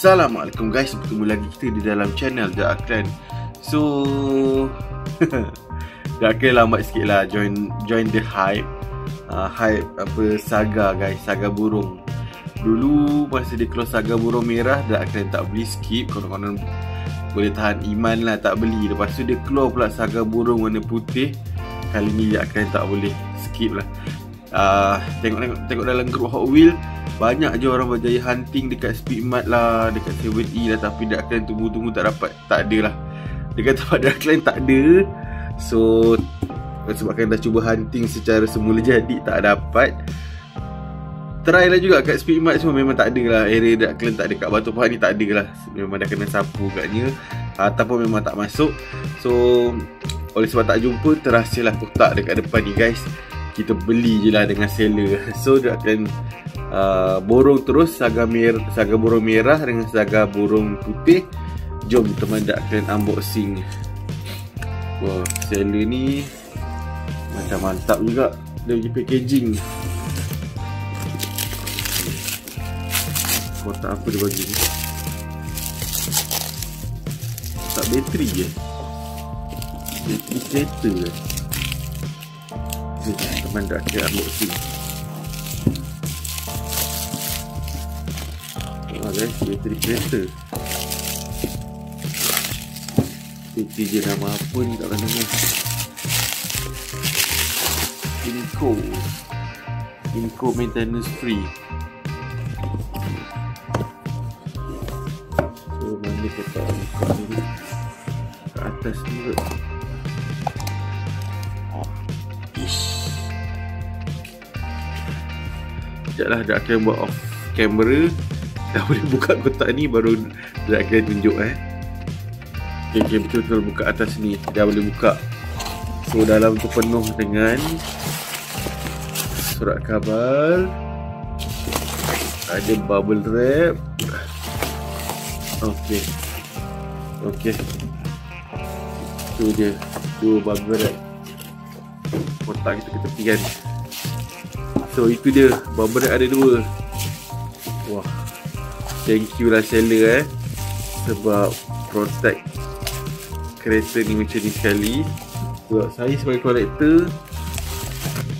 Assalamualaikum guys, bertemu lagi kita di dalam channel The Aklan. So The Aklan lambat sikit lah join the hype. Hype apa saga guys, saga burung. Dulu masa dia keluar saga burung merah, The Aklan tak beli, skip. Konon-konon boleh tahan iman lah, tak beli. Lepas tu dia keluar pula saga burung warna putih. Kali ni The Aklan tak boleh, skip lah. Tengok dalam grup Hot Wheels, banyak je orang berjaya hunting dekat Speedmart lah, dekat 7E lah, tapi The Aklan tunggu-tunggu tak dapat. Tak ada lah. Dekat tempat The Aklan tak ada. So sebabkan dah cuba hunting secara semula jadi tak dapat. Try lah juga kat Speedmart, semua memang tak ada lah. Area The Aklan tak ada, kat Batu Pahat ni tak ada lah. Memang dah kena sapu katnya, ataupun memang tak masuk. So oleh sebab tak jumpa, terhasil lah kotak dekat depan ni guys. Kita beli je lah dengan seller. So dia akan borong terus saga burung merah dengan saga burung putih. Jom teman dah akan unboxing. Wah, seller ni macam mantap juga dia punya packaging. Kotak apa dia bagi ni? Kotak bateri je. Bateri kereta je. Teman dah akan unboxing. Guys, bateri kereta. Bateri je, nama apa ni tak kena dengar. Inco maintenance free. So mana kita buka ni? Kat atas ni kot. Sekejap lah, dah akan buat off camera. Dah boleh buka kotak ni, baru dah akan tunjuk Okay, betul-betul buka atas ni dah boleh buka. So dalam tu penuh dengan surat khabar, ada bubble wrap. Okay, tu dia, dua bubble wrap. Kotak kita ketepikan. So itu dia, bubble wrap ada dua. Wah, thank you lah seller sebab protect kereta ni macam ni sekali. Sebab saya sebagai kolektor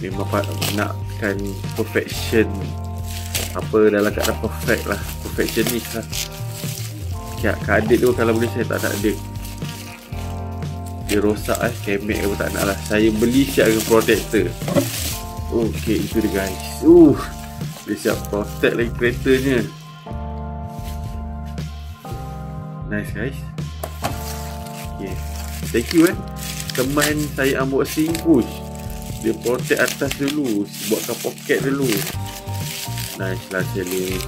memang nakkan perfection. Apa dalam keadaan perfect lah, perfectionist lah. Kadit tu kalau boleh saya tak nak ada dia rosak kemek pun tak nak lah. Saya beli siap dengan protector. Okay, itu dia guys. Dia siap protect lagi keretanya. Nice guys. Okay, thank you teman saya unboxing. Dia protect atas dulu, buatkan poket dulu. Nice lah seller.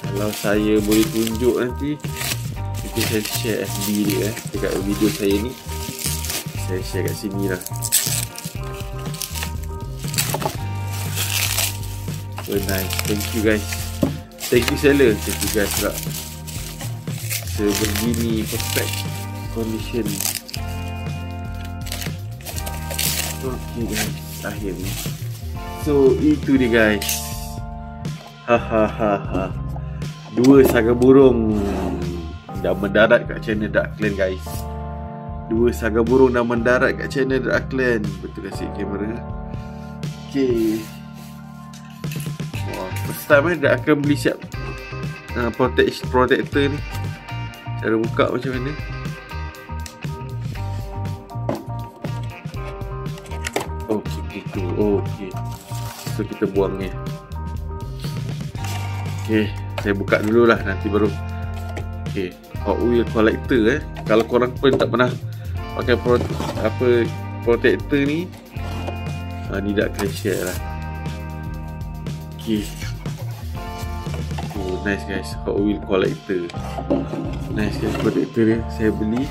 Kalau saya boleh tunjuk nanti, mungkin saya share FB dia dekat video saya ni. Saya share kat sini lah. So nice, thank you guys. Thank you seller, thank you guys pula. Sebegini perfect condition. Okay guys, akhirnya. So itu dia guys. Hahaha. Dua saga burung dah mendarat kat channel The Aklan guys. Dua saga burung dah mendarat kat channel The Aklan. Betul kasih kamera. Okay. Wah, first time The Aklan beli siap protector ni. Cara buka macam mana? Okay, itu. Okay. So kita buang ni. Okay, saya buka dulu lah, nanti baru. Okay, Hot Wheels collector kalau korang pun tak pernah pakai protector ni, ni dah akan share lah. Okay. Nice guys, Hot Wheels collector. Nice guys, protector dia saya beli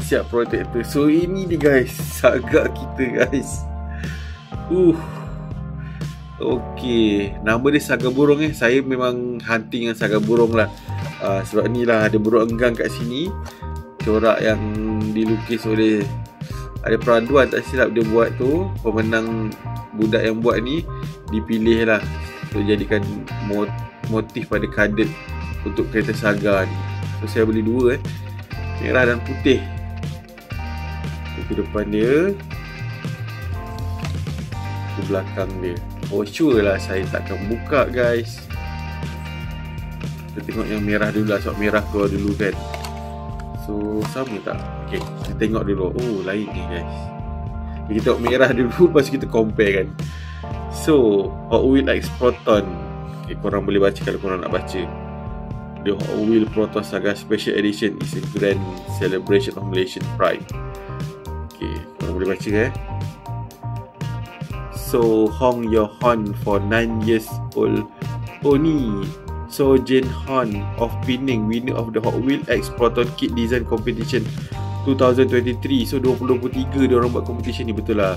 siap protector. So ini dia guys, saga kita guys. Okay, nama dia saga burung Saya memang hunting dengan saga burung lah. Sebab ni lah ada burung enggang kat sini. Corak yang dilukis oleh, ada peraduan tak silap dia buat tu. Pemenang budak yang buat ni dipilih lah untuk jadikan motif pada kadet untuk kereta Saga ni. So saya beli dua merah dan putih. Itu depan dia, itu belakang dia. Oh sure lah saya takkan buka guys. Kita tengok yang merah dulu lah, sebab merah keluar dulu kan. So sama tak? Okay, kita tengok dulu. Oh lain ni guys. Kita tengok merah dulu, lepas kita compare kan. So Hot Wheels X Proton, okay, korang boleh baca kalau korang nak baca. The Hot Wheels Proton Saga Special Edition is a grand celebration of Malaysian pride. Okay, korang boleh baca So Hong Yo Hon for 9 years old. Oh ni So Jane Hon of Penang, winner of the Hot Wheels X Proton Kit Design Competition 2023. So 2023 dia orang buat competition ni, betul lah.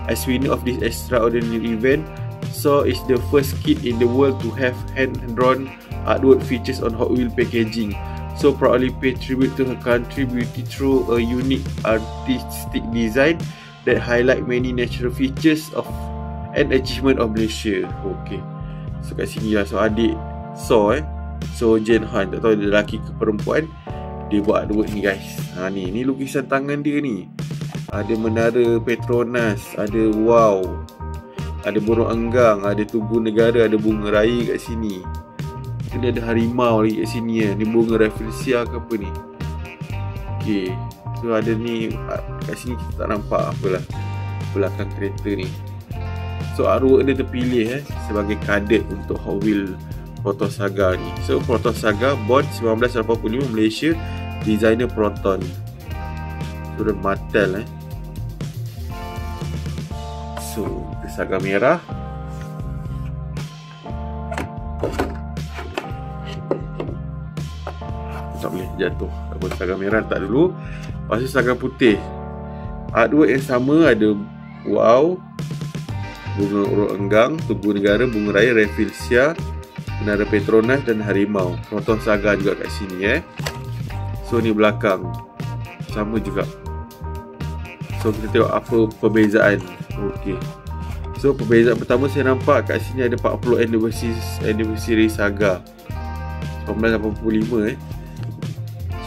As winner of this extraordinary event, So is the first kit in the world to have hand-drawn artwork features on Hot Wheels packaging. So proudly pay tribute to her country beauty through a unique artistic design that highlight many natural features of and achievement of Malaysia. Okay, so kat sini lah. So adik So Jane Han, tak tahu dia lelaki ke perempuan, dia buat artwork ni guys. Ni lukisan tangan dia ni. Ada menara Petronas, ada wow, ada burung enggang, ada tugu negara, ada bunga raya kat sini. Ini ada harimau lagi kat sini Ni bunga rafflesia ke apa ni. Okay, so ada ni kat sini kita tak nampak apalah belakang kereta ni. So artwork dia terpilih sebagai kadet untuk Hot Wheels Proton Saga ni. So Proton Saga born 1985 Malaysia, designer Proton. So dia Mattel So Saga merah. Tak boleh jatuh. Apa Saga merah tak dulu. Lepas tu Saga putih. Artwork yang sama, ada wow, bunga urut enggang, tugu negara, bunga raya, rafflesia, menara Petronas dan harimau. Proton Saga juga kat sini So ni belakang sama juga. So kita tengok apa perbezaan. Okey. So perbezaan pertama saya nampak kat sini ada 40 anniversary Saga 1985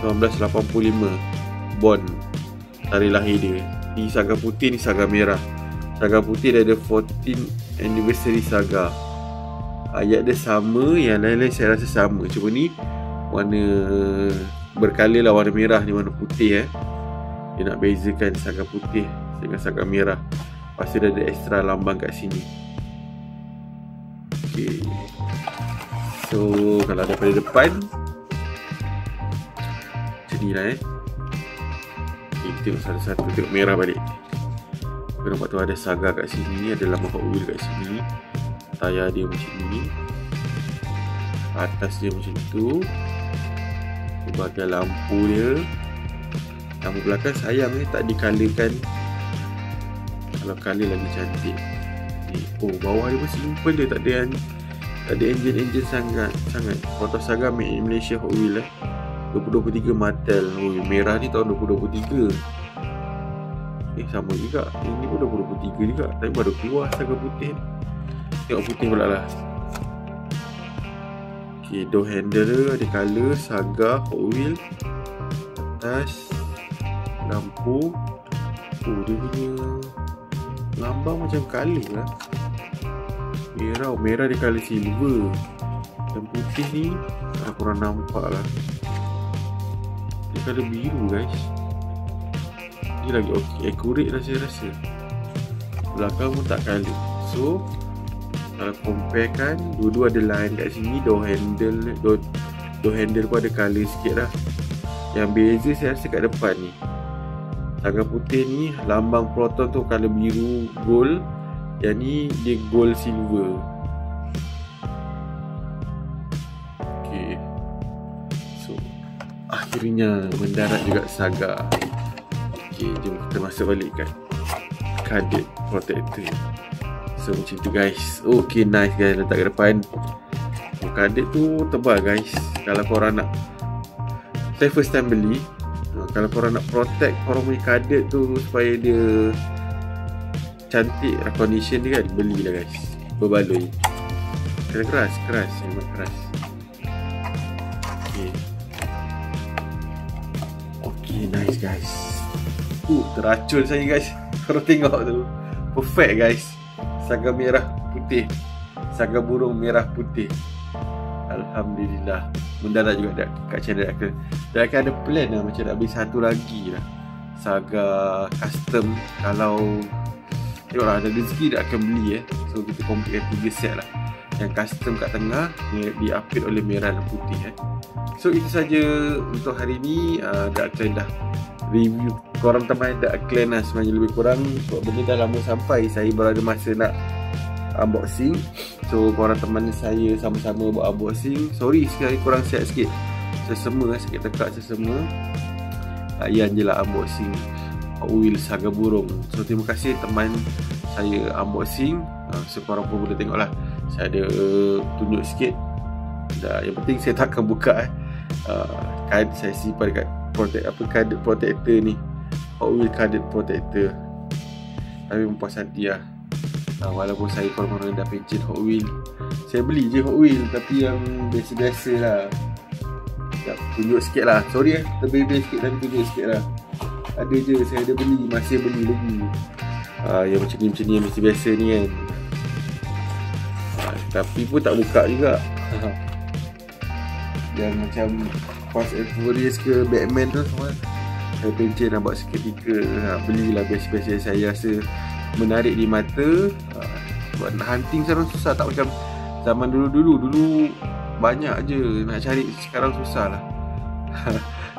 1985 Bond tarikh lahir dia. Ni Saga putih, ni Saga merah. Saga putih dia ada 14 anniversary Saga. Ayat dia sama, yang lain-lain saya rasa sama. Cuma ni warna berkala lah, warna merah ni warna putih Dia nak bezakan Saga putih dengan Saga merah. Pasti dia ada extra lambang kat sini. Okay, so kalau daripada depan macam ni lah okay, kita tengok satu-satu. Tengok merah balik. Kita nampak tu ada Saga kat sini, ada lambang Hot Wheels kat sini. Tayar dia macam ni, atas dia macam tu, bahagian lampu dia. Lampu belakang sayang tak dikalakan. Kalau color lagi cantik ni. Oh bawah dia pun simple dia, tak ada engine sangat. Proton Saga made in Malaysia Hot Wheels 2023 Mattel. Oh merah ni tahun 2023. Sama juga. Ini pun 2023 juga, tapi baru keluar Saga putih. Tengok putih pula lah. Okay, door handle dia ada color Saga Hot Wheels. Atas lampu. Oh dia punya lambang macam color lah. Merah dia color silver. Dan putih ni kalau korang nampak lah, dia color biru guys. Ni lagi okey, accurate lah saya rasa. Belakang pun tak color. So kalau comparekan, dua-dua ada line kat sini. Door handle pun ada color sikit lah. Yang beza saya rasa kat depan ni. Saga putih ni lambang Proton tu color biru gold, yang ni dia gold silver. Okay, so akhirnya mendarat juga Saga. Okay, jom kita masuk balik kan Cadet Protector. So macam tu guys. Okay, nice guys, letak ke depan. Cadet tu tebal guys. Kalau korang nak, saya first time beli. Kalau korang nak protect korang punya Cadet tu supaya dia cantik, condition dia kan, belilah guys. Berbaloi. Keras, memang keras. Okay, nice guys. Teracun saya guys. Korang tengok tu. Perfect guys. Saga merah putih. Saga burung merah putih. Alhamdulillah. Mendarat juga kat channel aku. Dan akan ada plan lah, macam nak beli satu lagi lah, saga custom. Kalau tengoklah ada rezeki dah akan beli So kita complete 3 set lah. Yang custom kat tengah diapit oleh merah dan putih So itu saja untuk hari ni. Dark Clan dah review. Korang teman Dark Clan lah sebenarnya lebih kurang. Sebab benda dah lama sampai, saya baru ada masa nak unboxing. So korang teman saya sama-sama buat unboxing. Sorry sekali kurang sihat sikit. Sesama sakit tekak sesama. Layan je lah unboxing Hot Wheels Saga Burung. So terima kasih teman saya unboxing. So korang pun boleh tengok lah, saya ada tunjuk sikit. Yang penting saya takkan buka card saya simpan dekat card protector ni, Hot Wheels card protector. Tapi puas hati lah. Walaupun saya korang dah pencet Hot Wheels, saya beli je Hot Wheels tapi yang biasa-biasa lah. Tunjuk sikit lah. Sorry terbebel sikit tapi tunjuk sikit lah. Ada je saya ada beli, masih beli lagi. Yang macam ni yang biasa-biasa ni kan. Tapi pun tak buka juga. Yang macam Fast and Furious ke Batman tu semua saya pencet nak buat seketika. Belilah biasa-biasa, saya rasa menarik di mata. Buat hunting sekarang susah, tak macam zaman dulu banyak je nak cari, sekarang susah lah.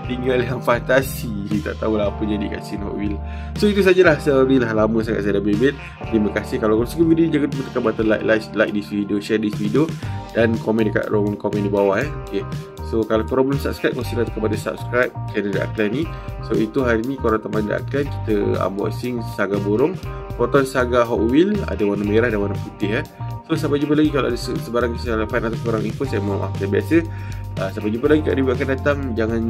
Tinggal yang fantasi, tak tahulah apa jadi kat sini Hot Wheels. So itu sajalah, alhamdulillah lama sangat saya dah bebel. Terima kasih. Kalau korang suka video ni, jangan lupa tekan button like this video, share this video dan komen dekat ruang komen di bawah Okay. So kalau korang belum subscribe, korang sila tekan button subscribe channel Dark Clan ni. So itu hari ni korang teman Dark Clan, kita unboxing Saga Burung, Proton Saga Hot Wheels, ada warna merah dan warna putih So sampai jumpa lagi. Kalau ada sebarang kesilapan atau kurang info, saya mohon maaf dan biasa. Sampai jumpa lagi kat review akan datang. Jangan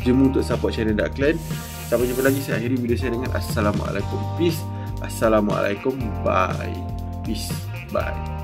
jemu untuk support channel Dark Clan. Sampai jumpa lagi. Saya akhiri video saya dengan Assalamualaikum. Peace. Assalamualaikum. Bye. Peace. Bye.